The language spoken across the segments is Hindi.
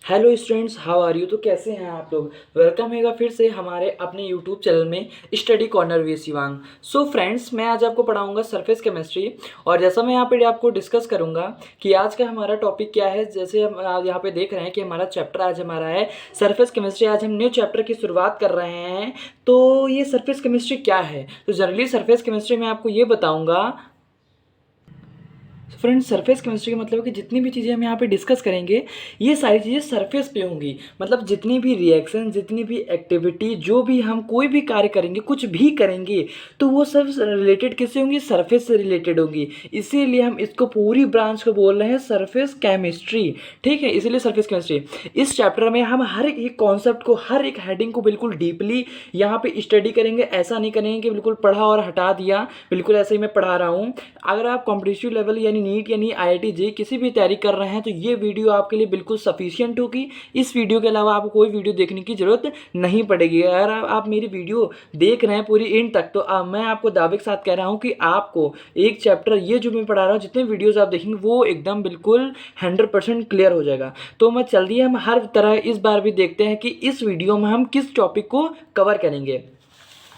Hello students, how are you. तो कैसे हैं आप लोग। वेलकम हैगा फिर से हमारे अपने यूट्यूब चैनल में study corner V Shivang. So friends, मैं आज आपको पढ़ाऊंगा सरफेस केमिस्ट्री। और जैसा मैं यहाँ पे आपको डिस्कस करूंगा कि आज का हमारा टॉपिक क्या है। जैसे हम आज यहाँ पे देख रहे हैं कि हमारा चैप्टर आज हमारा है सरफेस केमिस्ट्री। आज हम न्यू चैप्टर की शुरुआत कर रहे हैं। तो ये सरफेस केमिस्ट्री क्या है, तो जनरली सरफेस केमिस्ट्री में आपको ये बताऊँगा। फ्रेंड्स, सरफेस केमिस्ट्री का मतलब है कि जितनी भी चीज़ें हम यहाँ पे डिस्कस करेंगे ये सारी चीज़ें सरफेस पे होंगी। मतलब जितनी भी रिएक्शन, जितनी भी एक्टिविटी, जो भी हम कोई भी कार्य करेंगे, कुछ भी करेंगे, तो वो सब रिलेटेड किससे होंगी, सरफेस से रिलेटेड होगी। इसीलिए हम इसको पूरी ब्रांच को बोल रहे हैं सरफेस केमिस्ट्री। ठीक है, इसीलिए सरफेस केमिस्ट्री। इस चैप्टर में हम हर एक कॉन्सेप्ट को, हर एक हेडिंग को बिल्कुल डीपली यहाँ पे स्टडी करेंगे। ऐसा नहीं करेंगे कि बिल्कुल पढ़ा और हटा दिया, बिल्कुल ऐसे ही मैं पढ़ा रहा हूँ। अगर आप कॉम्पिटिटिव लेवल यानी नीट यानी IIT JEE किसी भी तैयारी कर रहे हैं तो ये वीडियो आपके लिए बिल्कुल सफिशिएंट होगी। इस वीडियो के अलावा आपको कोई वीडियो देखने की ज़रूरत नहीं पड़ेगी। अगर आप मेरी वीडियो देख रहे हैं पूरी एंड तक, तो मैं आपको दावे के साथ कह रहा हूँ कि आपको एक चैप्टर ये जो मैं पढ़ा रहा हूँ, जितने वीडियोज़ आप देखेंगे वो एकदम बिल्कुल 100% क्लियर हो जाएगा। तो मैं जल्दी हम हर तरह इस बार भी देखते हैं कि इस वीडियो में हम किस टॉपिक को कवर करेंगे।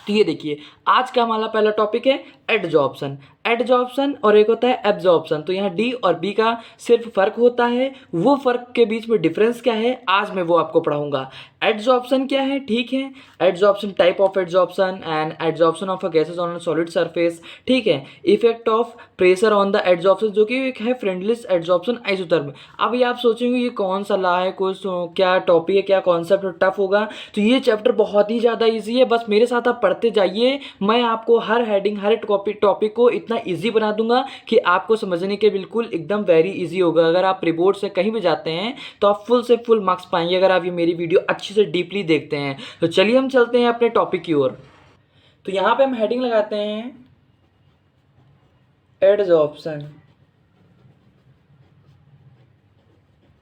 तो ये देखिए, आज का हमारा पहला टॉपिक है एडजॉर्प्शन। एडजॉर्प्शन और एक होता है एब्जॉर्प्शन। तो यहाँ डी और बी का सिर्फ फर्क होता है, वो फर्क के बीच में डिफरेंस क्या है आज मैं वो आपको पढ़ाऊंगा। एडजॉर्प्शन क्या है, ठीक है। Adsorption, type of adsorption and adsorption of a gases on solid surface. ठीक है, effect of pressure on the adsorption, जो कि एक है फ्रेंडलिस एडजॉर्प्शन आइसोथर्म। अब ये आप सोचेंगे ये कौन सा ला है, कुछ क्या टॉपिक है, क्या कॉन्सेप्ट टफ होगा। तो ये चैप्टर बहुत ही ज़्यादा ईजी है, बस मेरे साथ आप पढ़ते जाइए। मैं आपको हर हेडिंग, हर टॉपिक को इतना इजी बना दूंगा कि आपको समझने के बिल्कुल एकदम वेरी इजी होगा। अगर आप प्रीबोर्ड से कहीं भी जाते हैं तो आप फुल से फुल मार्क्स पाएंगे अगर आप ये मेरी वीडियो अच्छे से डीपली देखते हैं। तो चलिए हम चलते हैं अपने टॉपिक की ओर। तो यहाँ पे हम हेडिंग लगाते हैं एडजॉर्प्शन।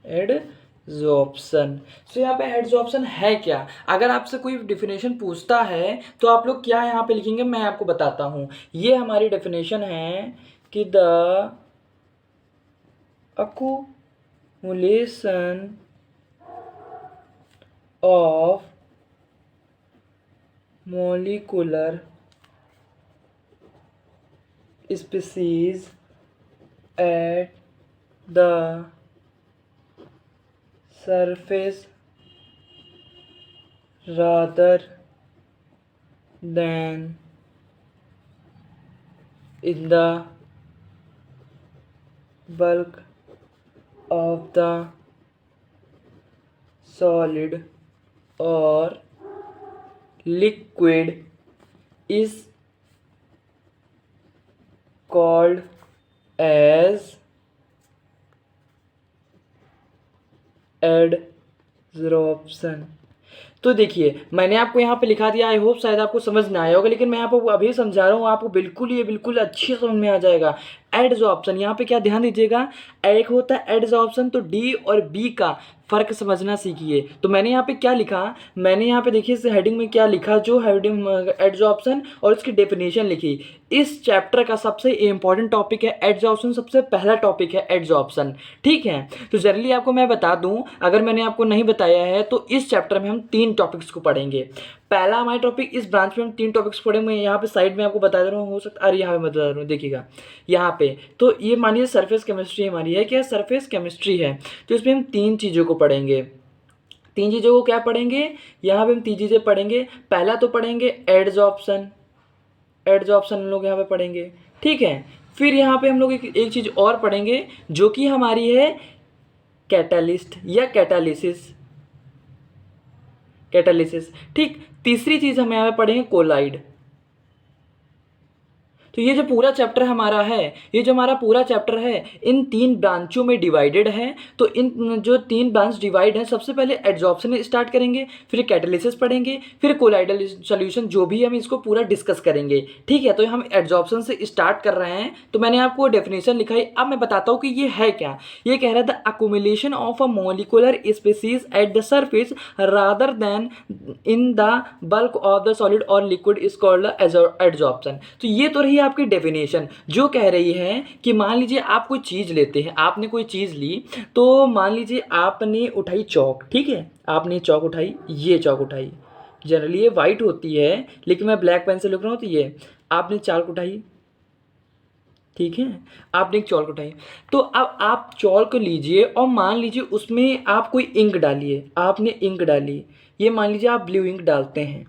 एडजॉर्प्शन। तो यहाँ पे एडजॉर्प्शन है क्या। अगर आपसे कोई डेफिनेशन पूछता है तो आप लोग क्या यहाँ पे लिखेंगे, मैं आपको बताता हूँ। ये हमारी डेफिनेशन है कि the accumulation of molecular species at the surface rather than in the bulk of the solid or liquid is called as adsorption. तो देखिए, मैंने आपको यहाँ पे लिखा दिया, आई होप शायद आपको समझ ना आया होगा, लेकिन मैं आपको अभी समझा रहा हूँ, आपको बिल्कुल ये बिल्कुल अच्छी समझ में आ जाएगा। एडजॉर्प्शन, यहाँ पे क्या ध्यान दीजिएगा, एक होता है एडजॉर्प्शन, तो डी और बी का फ़र्क समझना सीखिए। तो मैंने यहाँ पे क्या लिखा, मैंने यहाँ पे देखिए इस हेडिंग में क्या लिखा, जो हेडिंग एडजॉर्प्शन और इसकी डेफिनेशन लिखी। इस चैप्टर का सबसे इंपॉर्टेंट टॉपिक है एडजॉर्प्शन, सबसे पहला टॉपिक है एडजॉर्प्शन। ठीक है, तो जनरली आपको मैं बता दूं, अगर मैंने आपको नहीं बताया है तो इस चैप्टर में हम 3 टॉपिक्स को पढ़ेंगे। पहला हमारा टॉपिक, इस ब्रांच में हम 3 टॉपिक्स पढ़ेंगे। मैं यहाँ पे साइड में आपको बता दे रहा हूँ, हो सकता, अरे यहाँ पे बता रहा हूँ, देखिएगा यहाँ पे। तो ये मानिए सरफेस केमिस्ट्री हमारी है, क्या सरफेस केमिस्ट्री है। तो इसमें हम 3 चीज़ों को पढ़ेंगे। 3 चीज़ों को क्या पढ़ेंगे, यहाँ पे हम 3 चीज़ें पढ़ेंगे। पहला तो पढ़ेंगे एडजॉर्प्शन, एडजॉर्प्शन हम लोग यहाँ पे पढ़ेंगे। ठीक है, फिर यहाँ पे हम लोग एक चीज़ और पढ़ेंगे जो कि हमारी है कैटालिस्ट या कैटालिसिस। कैटालिसिस, ठीक। तीसरी चीज़ हम यहाँ पे पढ़ेंगे कोलाइड। तो ये जो पूरा चैप्टर हमारा है, ये जो हमारा पूरा चैप्टर है इन 3 ब्रांचों में डिवाइडेड है। तो इन जो 3 ब्रांच डिवाइड हैं, सबसे पहले एडजॉर्प्शन स्टार्ट करेंगे, फिर कैटालिसिस पढ़ेंगे, फिर कोलाइडल सॉल्यूशन, जो भी हम इसको पूरा डिस्कस करेंगे। ठीक है, तो हम एडजॉर्प्शन से स्टार्ट कर रहे हैं। तो मैंने आपको डेफिनेशन लिखा है, अब मैं बताता हूँ कि ये है क्या। ये कह रहा है the accumulation of a molecular species at the surface rather then in the bulk of the solid और लिक्विड इज कॉल्ड एडजॉर्प्शन। तो ये तो रही आपकी डेफिनेशन जो कह रही है कि मान लीजिए आप कोई चीज़ लेते हैं, आपने कोई चीज़ ली, तो मान लीजिए आपने उठाई चौक, ठीक है, आपने चौक उठाई, ये चौक उठाई, जनरली ये वाइट होती है लेकिन मैं ब्लैक पेन से लिख रहा हूँ, तो ये आपने चाक उठाई, ठीक है, आपने एक चौक उठाई। तो अब आप चौक लीजिए और मान लीजिए उसमें आप कोई इंक डालिए, आपने इंक डाली, ये मान लीजिए आप ब्लू इंक डालते हैं,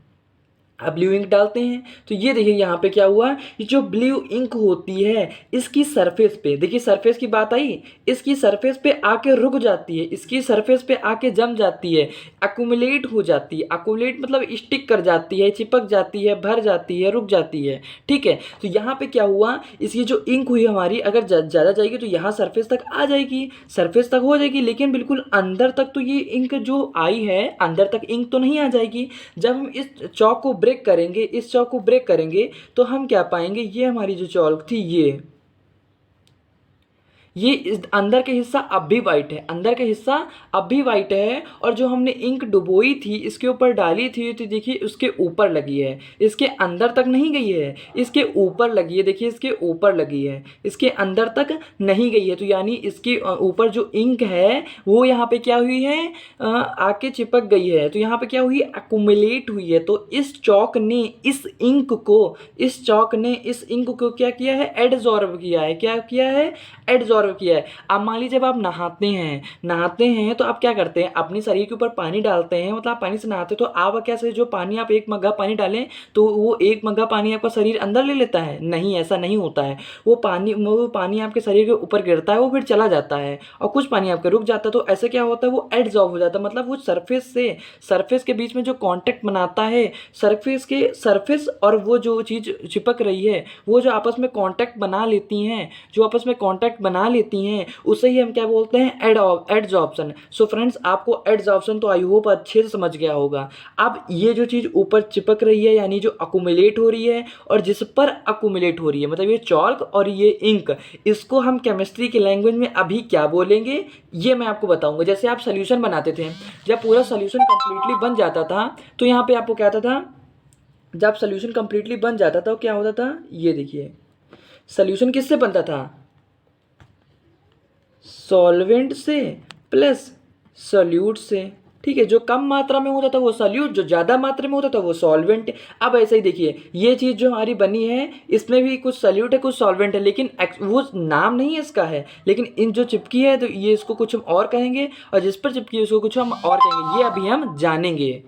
आप ब्लू इंक डालते हैं, तो ये देखिए यहाँ पे क्या हुआ, ये जो ब्लू इंक होती है इसकी सरफेस पे, देखिए सरफेस की बात आई, इसकी सरफेस पे आके रुक जाती है, इसकी सरफेस पे आके जम जाती है, अकुमुलेट हो जाती है, अकुमुलेट मतलब स्टिक कर जाती है, चिपक जाती है, भर जाती है, रुक जाती है, ठीक है। तो यहाँ पे क्या हुआ, इसकी जो इंक हुई हमारी अगर ज़्यादा जाएगी तो यहाँ सरफेस तक आ जाएगी, सरफेस तक हो जाएगी, लेकिन बिल्कुल अंदर तक तो ये इंक जो आई है अंदर तक इंक तो नहीं आ जाएगी। जब हम इस चौक को ब्रेक करेंगे, इस चौक को ब्रेक करेंगे, तो हम क्या पाएंगे, ये हमारी जो चौक थी ये इस अंदर के हिस्सा अब भी वाइट है, अंदर का हिस्सा अब भी वाइट है, और जो हमने इंक डुबोई थी इसके ऊपर डाली थी, तो देखिए उसके ऊपर लगी है, इसके अंदर तक नहीं गई है, इसके ऊपर लगी है, देखिए इसके ऊपर लगी है, इसके अंदर तक नहीं गई है। तो यानी इसके ऊपर जो इंक है वो यहाँ पे क्या हुई है, आके चिपक गई है, तो यहाँ पे क्या हुई, अकुमुलेट हुई है। तो इस चौक ने इस इंक को, इस चौक ने इस इंक को क्या किया है, एडजॉर्ब किया है, क्या किया है, एडजॉर्ब किया है। अब मान लीजिए जब आप नहाते हैं तो आप क्या करते हैं, अपने शरीर के ऊपर पानी डालते हैं, मतलब आप पानी से नहाते हैं, तो आप क्या से जो पानी आप एक मग्गा पानी डालें तो वो एक मग्गा पानी आपका शरीर अंदर ले लेता है, नहीं, ऐसा नहीं होता है। वो पानी आपके शरीर के ऊपर गिरता है, वो फिर चला जाता है, और कुछ पानी आपका रुक जाता है। तो ऐसे क्या होता है, वो एडजॉर्ब हो जाता है, मतलब वो सरफेस के बीच में जो कॉन्टेक्ट बनाता है, सरफेस और वो जो चीज़ चिपक रही है, वो जो आपस में कॉन्टैक्ट बना लेती हैं, जो आपस में कॉन्टैक्ट बना लेती हैं, उसे ही हम क्या बोलते हैं, एडजॉर्प्शन। सो फ्रेंड्स, आपको एडजॉर्प्शन तो आई होप अच्छे से समझ गया होगा। अब ये जो चीज़ ऊपर चिपक रही है यानी जो अकुमुलेट हो रही है, और जिस पर अकुमुलेट हो रही है मतलब ये चॉल्क और ये इंक, इसको हम केमिस्ट्री की लैंग्वेज में अभी क्या बोलेंगे ये मैं आपको बताऊंगा। जैसे आप सोल्यूशन बनाते थे, जब पूरा सोल्यूशन कंप्लीटली बन जाता था तो यहाँ पे आपको क्या आता था, जब सोल्यूशन कंप्लीटली बन जाता था तो क्या होता था, ये देखिए सोल्यूशन किससे बनता था, सॉल्वेंट से प्लस सोल्यूट से, ठीक है। जो कम मात्रा में होता था वो सोल्यूट, जो ज़्यादा मात्रा में होता था वो सॉल्वेंट। अब ऐसे ही देखिए ये चीज़ जो हमारी बनी है इसमें भी कुछ सोल्यूट है कुछ सॉल्वेंट है, लेकिन वो नाम नहीं इसका है, लेकिन इन जो चिपकी है तो ये इसको कुछ हम और कहेंगे, और जिस पर चिपकी है उसको कुछ हम और कहेंगे, ये अभी हम जानेंगे।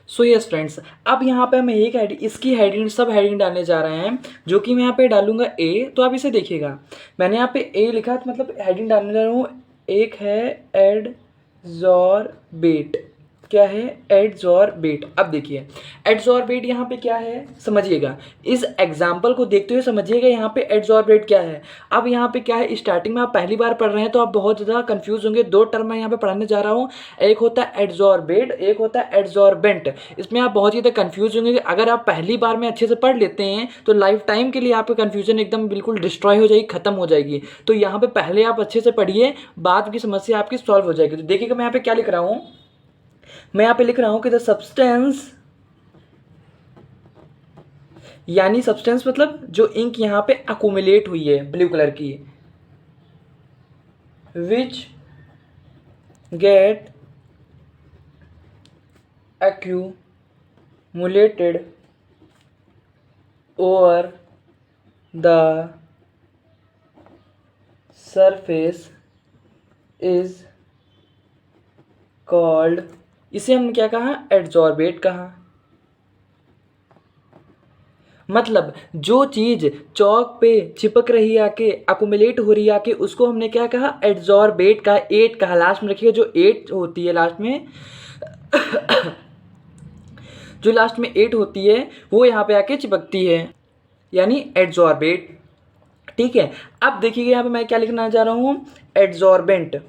सो यस फ्रेंड्स, अब यहाँ पे हम एक इसकी हेडिंग, सब हेडिंग डालने जा रहे हैं, जो कि मैं यहाँ पे डालूंगा ए। तो आप इसे देखिएगा, मैंने यहाँ पे ए लिखा तो मतलब हेडिंग डालने जा रहा हूँ। एक है एडजॉर्बेट, क्या है, एडजॉर्बेट। अब देखिए एडजॉर्बेट यहाँ पे क्या है समझिएगा, इस एग्जाम्पल को देखते हुए समझिएगा यहाँ पे एडजॉर्बेट क्या है। अब यहाँ पे क्या है, स्टार्टिंग में आप पहली बार पढ़ रहे हैं तो आप बहुत ज़्यादा कंफ्यूज होंगे। दो टर्म मैं यहाँ पे पढ़ाने जा रहा हूँ, एक होता है एडजॉर्बेट, एक होता है एडजॉर्बेंट। इसमें आप बहुत ज़्यादा कंफ्यूज होंगे। अगर आप पहली बार में अच्छे से पढ़ लेते हैं तो लाइफ टाइम के लिए आपका कन्फ्यूजन एकदम बिल्कुल डिस्ट्रॉय हो जाएगी, खत्म हो जाएगी। तो यहाँ पे पहले आप अच्छे से पढ़िए, बाद की समस्या आपकी सॉल्व हो जाएगी। तो देखिएगा मैं यहाँ पे क्या लिख रहा हूँ, मैं यहां पे लिख रहा हूं कि द सब्सटेंस, यानी सब्सटेंस मतलब जो इंक यहां पे अकुमुलेट हुई है ब्लू कलर की, which get accumulated over the surface is called, इसे हमने क्या कहा, एडजॉर्बेट कहा। मतलब जो चीज़ चौक पे चिपक रही है आके, अकुमुलेट हो रही है आके, उसको हमने क्या कहा, एडजॉर्बेट का, एट कहा। लास्ट में रखिएगा, जो एट होती है लास्ट में जो लास्ट में एट होती है वो यहाँ पे आके चिपकती है, यानी एडजॉर्बेट, ठीक है। अब देखिए यहाँ पे मैं क्या लिखना चाह रहा हूँ, एडजॉर्बेंट,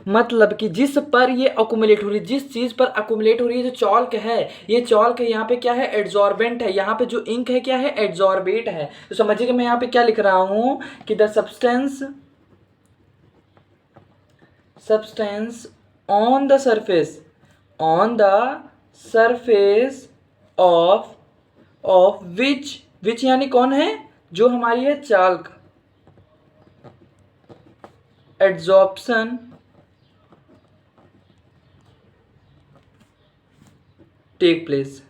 मतलब कि जिस पर ये अकुमुलेट हो रही है, जिस चीज़ पर अकुमुलेट हो रही है, जो चॉल्क है, ये चॉल्क है, यहाँ पे क्या है, एडजॉर्बेंट है, यहाँ पे जो इंक है क्या है, एडजॉर्बेट है। तो समझिएगा मैं यहाँ पे क्या लिख रहा हूँ कि the substance on the surface of of which यानी कौन है, जो हमारी है चाल्क, एड्जॉर्प्शन टेक प्लेस।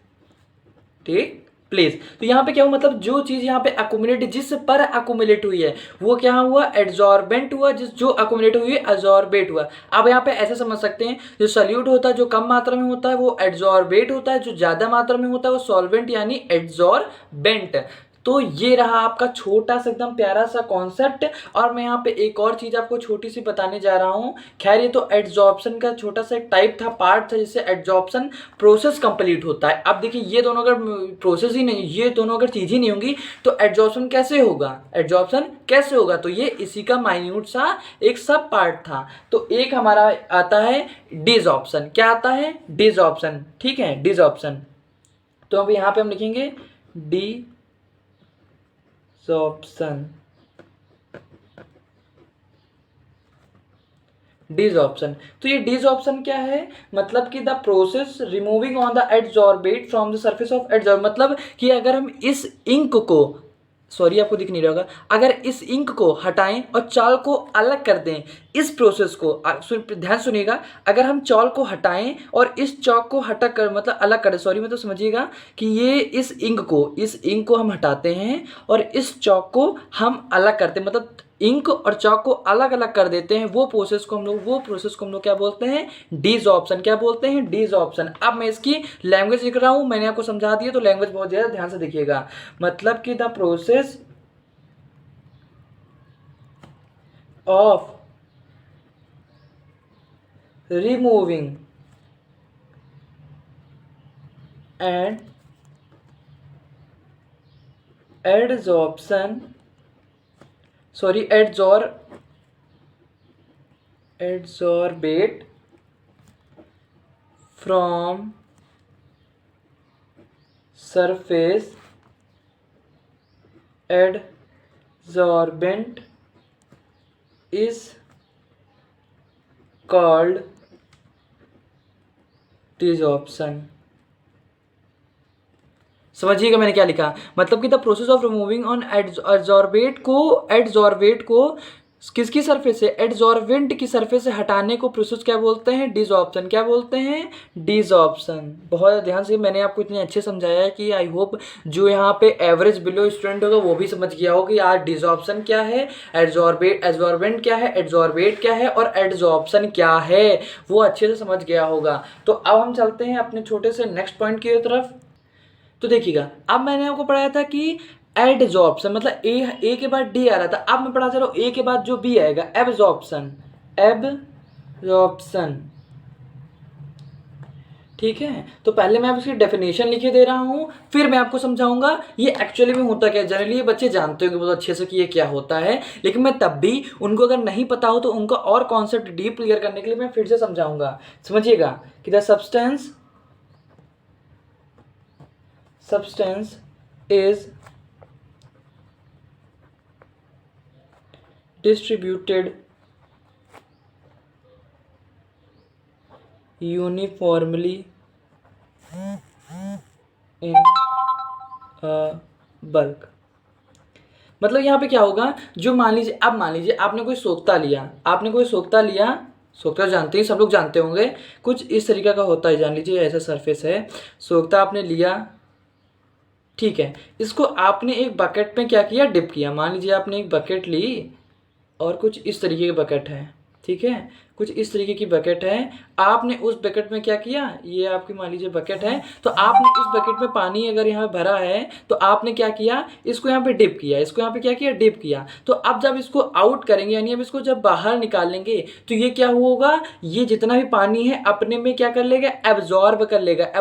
तो यहाँ पे क्या हुआ, मतलब जो चीज यहाँ पे अकोमुलेट, जिस पर अकोमुलेट हुई है वो क्या हुआ, एड्जॉर्बेंट हुआ, जिस जो अकोमुलेट हुई है एब्जॉर्बेट हुआ। अब यहाँ पे ऐसे समझ सकते हैं, जो सॉल्यूट होता है जो कम मात्रा में होता है वो एड्जॉर्बेट होता है, जो ज्यादा मात्रा में होता है वो सॉल्वेंट यानी एड्जॉर्बेंट। तो ये रहा आपका छोटा सा एकदम प्यारा सा कॉन्सेप्ट। और मैं यहाँ पे एक और चीज आपको छोटी सी बताने जा रहा हूँ। खैर ये तो एड्जॉर्प्शन का छोटा सा एक टाइप था, पार्ट था, जिससे एड्जॉर्प्शन प्रोसेस कंप्लीट होता है। अब देखिए ये दोनों अगर प्रोसेस ही नहीं, ये दोनों अगर चीज ही नहीं होंगी तो एड्जॉर्प्शन कैसे होगा, तो ये इसी का माइन्यूट सा एक सब पार्ट था। तो एक हमारा आता है डिसऑर्प्शन। क्या आता है, डिसऑर्प्शन। ठीक है, डिसऑर्प्शन। तो अब यहाँ पे हम लिखेंगे डिसऑर्प्शन। तो ये डिसऑर्प्शन क्या है, मतलब कि the process removing on the adsorbate from the surface of adsorb, मतलब कि अगर हम इस इंक को, सॉरी आपको दिख नहीं रहा होगा, अगर इस इंक को हटाएं और चाल को अलग कर दें, इस प्रोसेस को ध्यान सुनिएगा, अगर हम चाल को हटाएं और इस चौक को हटा कर मतलब अलग कर दें, सॉरी मतलब समझिएगा कि ये इस इंक को हम हटाते हैं और इस चौक को हम अलग करते हैं, मतलब इंक और चौक को अलग अलग कर देते हैं, वो प्रोसेस को हम लोग क्या बोलते हैं, डिसऑर्प्शन। क्या बोलते हैं, डिसऑर्प्शन। अब मैं इसकी लैंग्वेज लिख रहा हूं, मैंने आपको समझा दिया, तो लैंग्वेज बहुत ज्यादा ध्यान से देखिएगा। मतलब कि the process of removing and adsorbate from surface, adsorbent is called डिसऑर्प्शन। समझिएगा मैंने क्या लिखा, मतलब कि the process of removing on adsorbate को किसकी सरफेस से, एड्जॉर्बेंट की सरफेस से हटाने को प्रोसेस क्या बोलते हैं, डिसऑर्प्शन। क्या बोलते हैं, डिसऑर्प्शन। बहुत ध्यान से मैंने आपको इतने अच्छे समझाया है कि आई होप जो यहाँ पे एवरेज बिलो स्टूडेंट होगा वो भी समझ गया हो कि यार डिसऑर्प्शन क्या है, एड्जॉर्बेंट क्या है, एड्जॉर्बेट क्या है और एड्जॉर्प्शन क्या है, वो अच्छे से समझ गया होगा। तो अब हम चलते हैं अपने छोटे से नेक्स्ट पॉइंट की तरफ। तो देखिएगा, अब मैंने आपको पढ़ाया था कि एडजॉर्प्शन मतलब ए के बाद डी आ रहा था, अब मैं पढ़ा चलो ए के बाद जो बी आएगा, एब्जॉर्प्शन। ठीक है, तो पहले मैं इसकी डेफिनेशन लिखे दे रहा हूं, फिर मैं आपको समझाऊंगा ये एक्चुअली में होता क्या है। जनरली ये बच्चे जानते होंगे बहुत अच्छे से कि ये क्या होता है, लेकिन मैं तब भी उनको अगर नहीं पता हो तो उनका और कॉन्सेप्ट डीप क्लियर करने के लिए मैं फिर से समझाऊंगा। समझिएगा कि the substance is distributed uniformly in a bulk। मतलब यहाँ पे क्या होगा, जो मान लीजिए आपने कोई सोख्ता लिया, सोख्ता जानते हैं, सब लोग जानते होंगे, कुछ इस तरीके का होता है। जान लीजिए ऐसा सरफेस है, सोख्ता आपने लिया, ठीक है, इसको आपने एक बकेट में क्या किया, डिप किया। मान लीजिए आपने एक बकेट ली और कुछ इस तरीके की बकेट है, ठीक है, कुछ इस तरीके की बकेट है, आपने उस बकेट में क्या किया, ये आपकी मान लीजिए बकेट है, तो आपने इस बकेट में पानी अगर यहाँ पे भरा है तो आपने क्या किया, इसको यहाँ पे डिप किया, डिप किया। तो अब जब इसको आउट करेंगे, यानी अब इसको जब बाहर निकालेंगे तो ये क्या होगा, ये जितना भी पानी है अपने में क्या कर लेगा, एब्जॉर्ब कर लेगा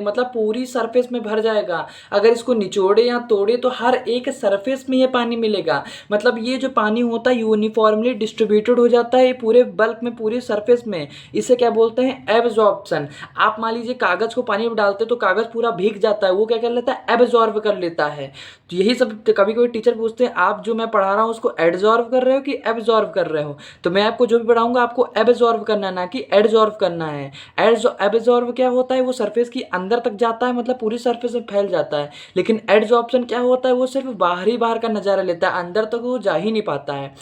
मतलब पूरी सरफेस में भर जाएगा। अगर इसको निचोड़े या तोड़े तो हर एक सरफेस में ये पानी मिलेगा। मतलब ये जो पानी होता है यूनिफॉर्मली डिस्ट्रीब्यूटेड हो जाता है, ये पूरे बल्क में में, पूरे सरफेस में। इसे क्या बोलते हैं? एब्जॉर्प्शन। आप मान लीजिए कागज़ को पानी में डालते तो कागज़ पूरा भीग जाता है, वो क्या कर लेता है? एब्जॉर्ब कर लेता है। तो यही सब कभी कभी टीचर पूछते हैं आप जो मैं पढ़ा रहा हूँ उसको एब्जॉर्ब कर रहे हो कि एब्जॉर्ब कर रहे हो? तो मैं आपको जो भी पढ़ाऊंगा आपको एब्जॉर्ब करना है, ना कि एब्जॉर्ब करना है। एब्जॉर्ब क्या होता है? वो सरफेस की अंदर तक जाता है, मतलब पूरी सरफेस में फैल जाता है। लेकिन एब्जॉर्प्शन क्या होता है? वो सिर्फ बाहर का नज़ारा लेता है, अंदर तक वो जा ही नहीं पाता है।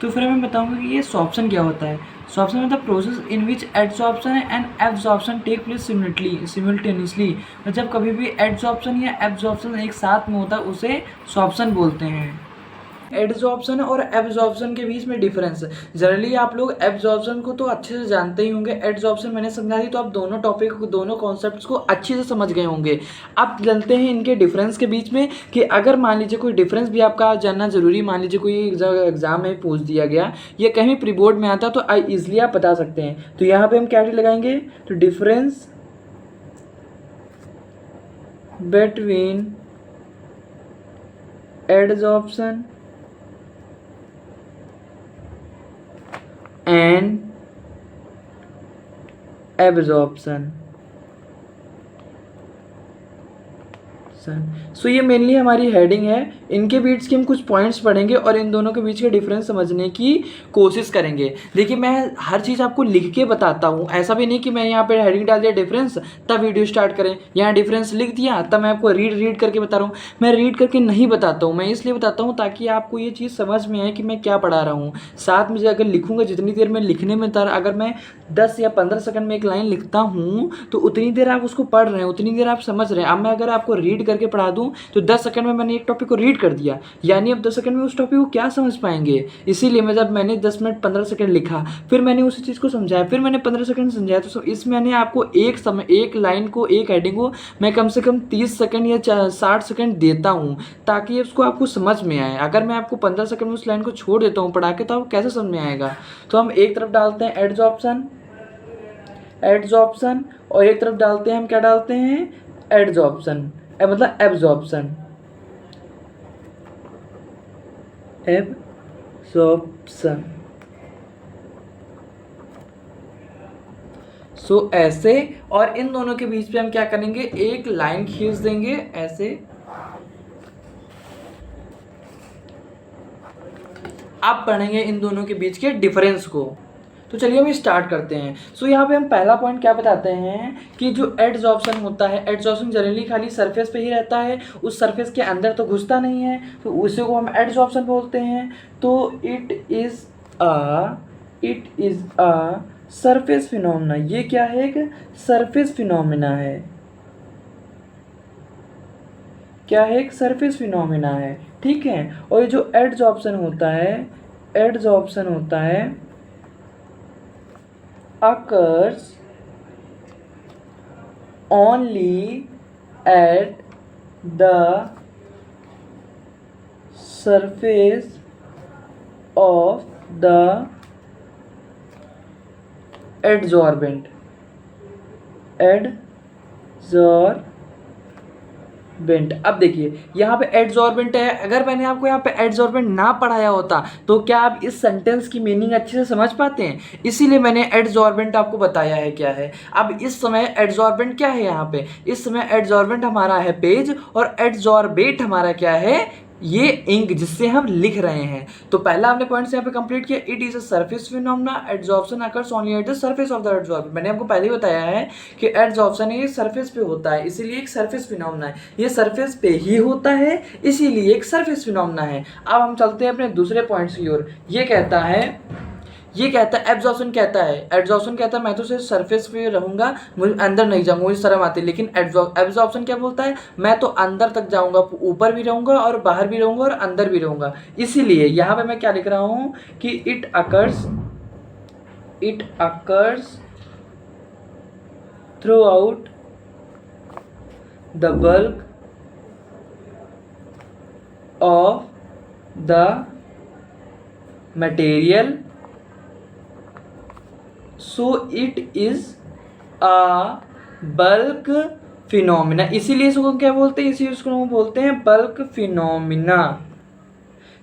तो फिर मैं बताऊंगा कि ये सॉर्प्शन क्या होता है। सॉर्प्शन मतलब process in which adsorption and absorption take place simultaneously. जब कभी भी एडसॉर्प्शन या एब्जॉर्प्शन एक साथ में होता है उसे सॉर्प्शन बोलते हैं। एडजॉर्प्शन और एब्जॉर्प्शन के बीच में डिफरेंस, जनरली आप लोग एब्जॉर्प्शन को तो अच्छे से जानते ही होंगे, एडजॉर्प्शन मैंने समझा दी तो आप दोनों टॉपिक को, दोनों कॉन्सेप्ट्स को अच्छे से समझ गए होंगे। अब जानते हैं इनके डिफरेंस के बीच में कि अगर मान लीजिए कोई डिफरेंस भी आपका जानना जरूरी, मान लीजिए कोई एग्जाम में पूछ दिया गया या कहीं प्री बोर्ड में आता तो ईजिली आप बता सकते हैं। तो यहाँ पे हम क्या लगाएंगे? तो difference between adsorption and absorption। सो ये मेनली हमारी हेडिंग है। इनके बीच के हम कुछ पॉइंट्स पढ़ेंगे और इन दोनों के बीच के डिफरेंस समझने की कोशिश करेंगे। देखिए मैं हर चीज़ आपको लिख के बताता हूँ, ऐसा भी नहीं कि मैं यहाँ पे हेडिंग डाल दिया डिफरेंस तब वीडियो स्टार्ट करें, यहाँ डिफरेंस लिख दिया तब मैं आपको रीड करके बता रहा हूँ। मैं रीड करके नहीं बताता हूँ, मैं इसलिए बताता हूँ ताकि आपको ये चीज़ समझ में आए कि मैं क्या पढ़ा रहा हूँ। साथ में अगर लिखूँगा, जितनी देर में लिखने में अगर मैं 10 या 15 सेकंड में एक लाइन लिखता हूँ तो उतनी देर आप उसको पढ़ रहे हैं, उतनी देर आप समझ रहे हैं। अब मैं अगर आपको रीड करके पढ़ा दूँ तो 10 सेकंड में मैंने एक टॉपिक को रीड कर दिया, यानी अब 10 सेकंड में उस टॉपिक को क्या समझ पाएंगे। इसीलिए मैंने 10 मिनट 15 सेकंड लिखा, फिर मैंने उसी चीज़ को समझाया, फिर मैंने 15 सेकंड समझाया, तो इसमें मैंने आपको एक लाइन को, एक हेडिंग को मैं कम से कम 30 सेकंड या 60 सेकंड देता हूँ ताकि उसको आपको समझ में आए। अगर मैं आपको 15 सेकंड में उस लाइन को छोड़ देता हूँ पढ़ा के तो आपको कैसे समझ में आएगा? तो हम एक तरफ डालते हैं एडजॉर्प्शन और एक तरफ डालते हैं, हम क्या डालते हैं? एडजॉर्प्शन, मतलब एब्जॉर्प्शन। सो ऐसे, और इन दोनों के बीच पे हम क्या करेंगे? एक लाइन खींच देंगे ऐसे। आप पढ़ेंगे इन दोनों के बीच के डिफरेंस को। तो चलिए हम स्टार्ट करते हैं। सो यहाँ पे हम पहला पॉइंट क्या बताते हैं कि जो एडजॉर्प्शन होता है, एडजॉर्प्शन जनरली खाली सरफेस पे ही रहता है, उस सरफेस के अंदर तो घुसता नहीं है, तो उसी को हम एडजॉर्प्शन बोलते हैं। तो it is a surface phenomena. ये क्या है? एक सरफेस फिनोमिना है। क्या है? एक सरफेस फिनोमिना है, ठीक है। और ये जो एडजॉर्प्शन होता है occurs only at the surface of the adsorbent। अब देखिए यहाँ पे एडजॉर्बेंट है, अगर मैंने आपको यहाँ पे एडजॉर्बेंट ना पढ़ाया होता तो क्या आप इस सेंटेंस की मीनिंग अच्छे से समझ पाते हैं? इसीलिए मैंने एडजॉर्बेंट आपको बताया है क्या है। अब इस समय एडजॉर्बेंट क्या है? यहाँ पे इस समय एडजॉर्बेंट हमारा है पेज और एडजॉर्बेट हमारा क्या है? ये इंक जिससे हम लिख रहे हैं। तो पहला हमने पॉइंट्स यहाँ पे कंप्लीट किया। It is a surface phenomena, adsorption occurs only at the surface of the adsorbent. मैंने आपको पहले ही बताया है कि एडजॉर्प्शन ये सरफेस पे होता है, इसीलिए एक सरफेस फिनोमेना है। ये सरफेस पे ही होता है इसीलिए एक सरफेस फिनोमेना है। अब हम चलते हैं अपने दूसरे पॉइंट्स की ओर। ये कहता है एब्जॉर्प्शन कहता है, एब्जॉर्प्शन कहता है मैं तो सिर्फ सरफेस पे रहूंगा, मुझे अंदर नहीं जाऊंगा, मुझे शर्म आती है। लेकिन एब्जॉर्प्शन क्या बोलता है? मैं तो अंदर तक जाऊंगा, ऊपर भी रहूंगा और बाहर भी रहूंगा और अंदर भी रहूंगा। इसीलिए यहाँ पे मैं क्या लिख रहा हूँ कि it occurs through out the bulk of the material, so it is a bulk phenomena. इसीलिए इसको क्या बोलते हैं? इसी उसको बोलते हैं बल्क फिनोमिना।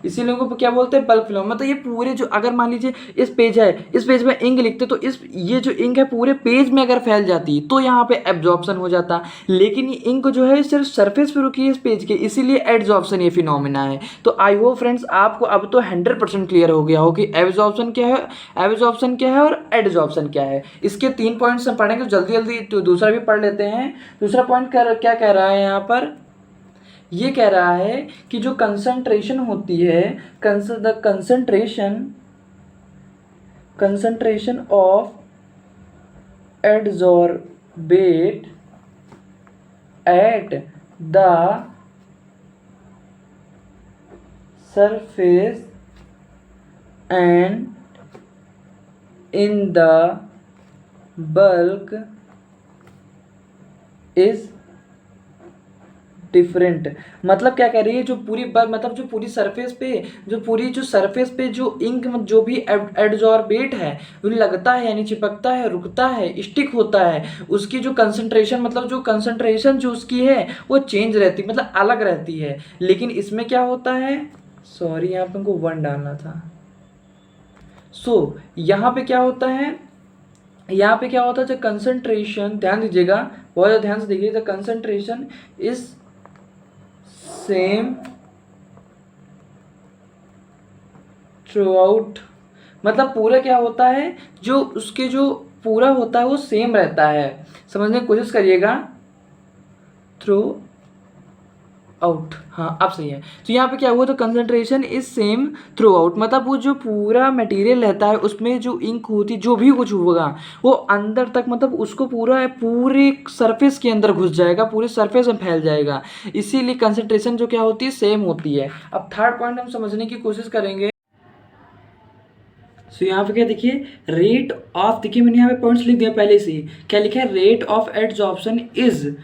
इसीलिए उनको क्या बोलते हैं, बल्क फिनोमिना। मतलब ये पूरे जो, अगर मान लीजिए इस पेज है, इस पेज में इंक लिखते तो इस ये जो इंक है पूरे पेज में अगर फैल जाती तो यहाँ पे एब्जॉर्प्शन हो जाता, लेकिन ये इंक जो है सिर्फ सरफेस पे रुकी है इस पेज के, इसीलिए एड्जॉर्प्शन ये फिनोमिना है। तो आई होप फ्रेंड्स आपको अब तो 100% क्लियर हो गया हो कि एब्जॉर्प्शन क्या है, एब्जॉर्प्शन क्या है और एडजॉर्प्शन क्या है। इसके 3 पॉइंट्स हम पढ़ेंगे, तो जल्दी जल्दी तो दूसरा भी पढ़ लेते हैं। दूसरा पॉइंट क्या कह रहा है यहाँ पर, ये कह रहा है कि जो कंसंट्रेशन होती है, the concentration of adsorbate at the surface and in the bulk is different. मतलब क्या कह रही है, जो पूरी मतलब जो पूरी सरफेस पे, जो इंक जो भी एडजॉर्बेट है, वो लगता है यानी चिपकता है, रुकता है, स्टिक होता है, उसकी जो कंसंट्रेशन, मतलब जो कंसंट्रेशन जो उसकी है वो चेंज रहती, मतलब अलग रहती है। लेकिन इसमें क्या होता है, सॉरी यहाँ पे हमको 1 डालना था। यहाँ पे क्या होता है, जो कंसंट्रेशन, ध्यान दीजिएगा, बहुत ज़्यादा ध्यान से देखिए, the concentration is same through out. मतलब पूरा क्या होता है, जो उसके जो पूरा होता है वो सेम रहता है, समझने की कोशिश करिएगा, थ्रू आउट। हाँ अब सही है। तो यहाँ पे क्या हुआ, तो concentration is same through out, मतलब वो जो पूरा मटेरियल रहता है उसमें जो इंक होती, जो भी कुछ होगा वो अंदर तक, मतलब उसको पूरे सरफेस के अंदर घुस जाएगा, पूरे सरफेस में फैल जाएगा, इसीलिए कंसंट्रेशन जो क्या होती है, सेम होती है। अब थर्ड पॉइंट हम समझने की कोशिश करेंगे। सो यहाँ पे क्या देखिए, रेट ऑफ, देखिए मैंने यहाँ पे पॉइंट्स लिख दिया पहले से ही, क्या लिखा है, rate of adsorption is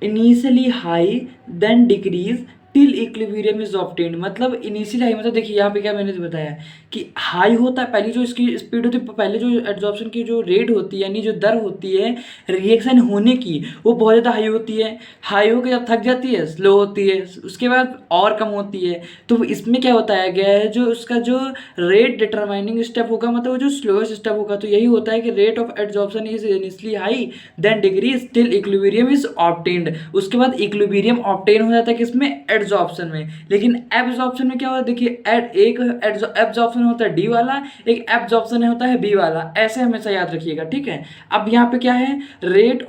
initially high then decrease till equilibrium is obtained. मतलब इनिशियली हाई, मतलब देखिए यहाँ पे क्या मैंने बताया कि हाई होता है, पहली जो इसकी स्पीड होती है, पहले जो एड्जॉर्प्शन की जो रेट होती है, यानी जो दर होती है रिएक्शन होने की, वो बहुत ज़्यादा हाई होती है। हाई होकर जब थक जाती है स्लो होती है, उसके बाद और कम होती है। तो इसमें क्या बताया गया है, जो उसका जो रेट डिटरमाइनिंग स्टेप होगा, मतलब वो जो स्लोएस्ट स्टेप होगा, तो यही होता है कि rate of adsorption is initially high then decrease till equilibrium is obtained. उसके बाद इक्विलिब्रियम ऑब्टेन हो जाता है किसमें, एड्जॉर्प्शन में। लेकिन एब्जॉर्प्शन में क्या होता है, देखिए एक एब्जॉर्प्शन होता है डी वाला, एक एब्जॉर्प्शन होता है बी वाला, ऐसे हमेशा याद रखिएगा, ठीक है। अब यहाँ पे क्या है, rate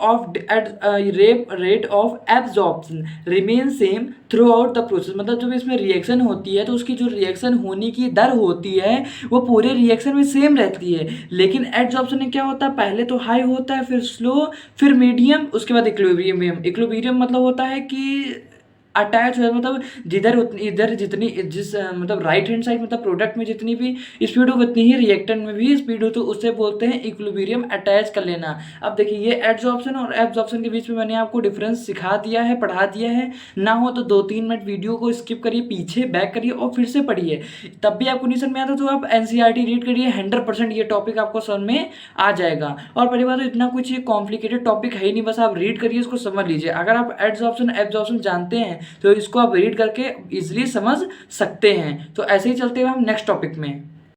of absorption remain same through out the process. मतलब जब इसमें रिएक्शन होती है तो उसकी जो रिएक्शन होने की दर होती है वो पूरे रिएक्शन में सेम रहती है। लेकिन एड्जॉर्प्शन में क्या होता है, पहले तो हाई होता है, फिर स्लो, फिर मीडियम, उसके बाद इक्विलिब्रियम। इक्विलिब्रियम मतलब होता है कि अटैच हो, मतलब इधर जितनी मतलब राइट हैंड साइड, मतलब प्रोडक्ट में जितनी भी स्पीड हो उतनी ही रिएक्टेंट में भी स्पीड हो, तो उससे बोलते हैं इक्विलिब्रियम अटैच कर लेना। अब देखिए ये एड्जॉर्प्शन और एब्जॉर्प्शन के बीच में मैंने आपको डिफरेंस सिखा दिया है, पढ़ा दिया है। ना हो तो 2-3 मिनट वीडियो को स्किप करिए, पीछे बैक करिए और फिर से पढ़िए, तब भी आपको नहीं समझ में आता तो आप NCERT रीड करिए, 100% ये टॉपिक आपको समझ में आ जाएगा। और पहली बात तो इतना कुछ कॉम्प्लिकेटेड टॉपिक है ही नहीं, बस आप रीड करिए, इसको समझ लीजिए। अगर आप एड्जॉर्प्शन एब्जॉर्प्शन जानते हैं तो इसको आप रीड करके इजीली समझ सकते हैं। तो ऐसे ही चलते हुए हम नेक्स्ट टॉपिक में।